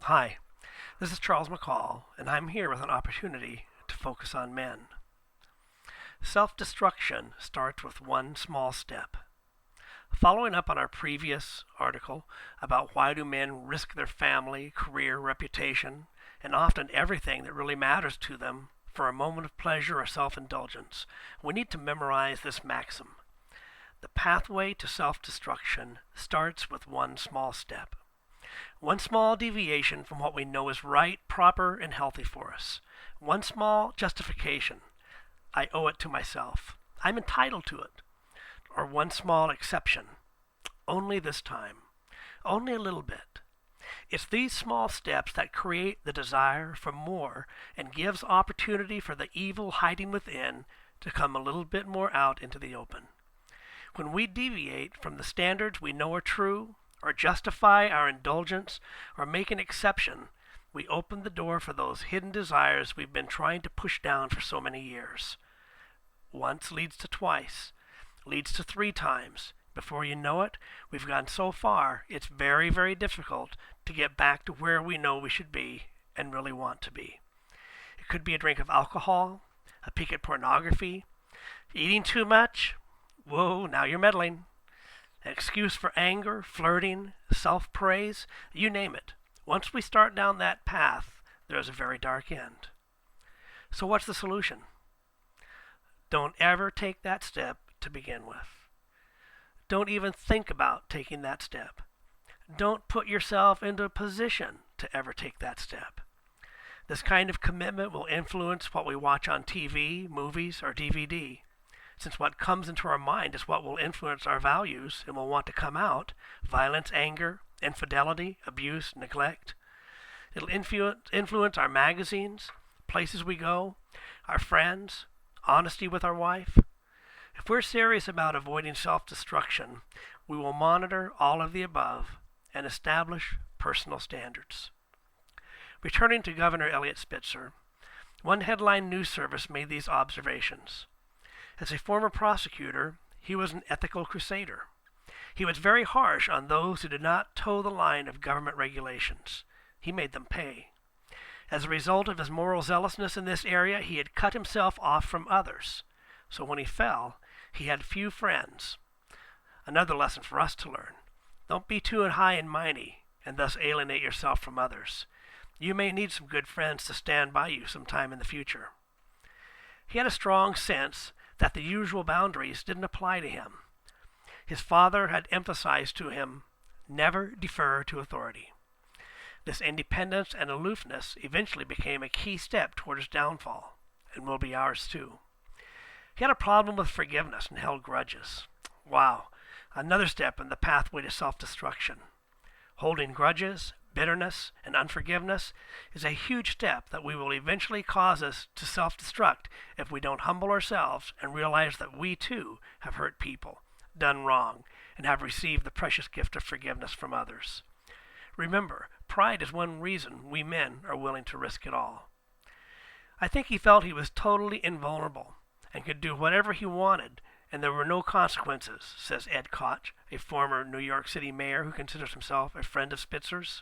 Hi, this is Charles McCall, and I'm here with an opportunity to focus on men. Self-destruction starts with one small step. Following up on our previous article about why do men risk their family, career, reputation, and often everything that really matters to them for a moment of pleasure or self-indulgence, we need to memorize this maxim. The pathway to self-destruction starts with one small step. One small deviation from what we know is right, proper, and healthy for us. One small justification. I owe it to myself. I'm entitled to it. Or one small exception. Only this time. Only a little bit. It's these small steps that create the desire for more and gives opportunity for the evil hiding within to come a little bit more out into the open. When we deviate from the standards we know are true, or justify our indulgence, or make an exception, we open the door for those hidden desires we've been trying to push down for so many years. Once leads to twice, leads to 3 times. Before you know it, we've gone so far, it's very, very difficult to get back to where we know we should be and really want to be. It could be a drink of alcohol, a peek at pornography, eating too much. Whoa, now you're meddling. An excuse for anger, flirting, self-praise, you name it. Once we start down that path, there's a very dark end. So what's the solution? Don't ever take that step to begin with. Don't even think about taking that step. Don't put yourself into a position to ever take that step. This kind of commitment will influence what we watch on TV, movies, or DVD. Since what comes into our mind is what will influence our values and will want to come out, violence, anger, infidelity, abuse, neglect. It'll influence our magazines, places we go, our friends, honesty with our wife. If we're serious about avoiding self-destruction, we will monitor all of the above and establish personal standards. Returning to Governor Eliot Spitzer, one headline news service made these observations. As a former prosecutor, he was an ethical crusader. He was very harsh on those who did not toe the line of government regulations. He made them pay. As a result of his moral zealousness in this area, he had cut himself off from others. So when he fell, he had few friends. Another lesson for us to learn. Don't be too high and mighty and thus alienate yourself from others. You may need some good friends to stand by you sometime in the future. He had a strong sense that the usual boundaries didn't apply to him. His father had emphasized to him, never defer to authority. This independence and aloofness eventually became a key step toward his downfall, and will be ours too. He had a problem with forgiveness and held grudges. Wow, another step in the pathway to self-destruction. Holding grudges, bitterness, and unforgiveness is a huge step that will eventually cause us to self-destruct if we don't humble ourselves and realize that we too have hurt people, done wrong, and have received the precious gift of forgiveness from others. Remember, pride is one reason we men are willing to risk it all. I think he felt he was totally invulnerable and could do whatever he wanted, and there were no consequences, says Ed Koch, a former New York City mayor who considers himself a friend of Spitzer's.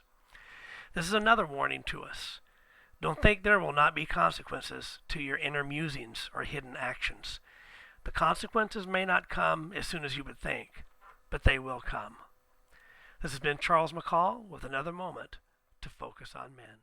This is another warning to us. Don't think there will not be consequences to your inner musings or hidden actions. The consequences may not come as soon as you would think, but they will come. This has been Charles McCall with another moment to focus on men.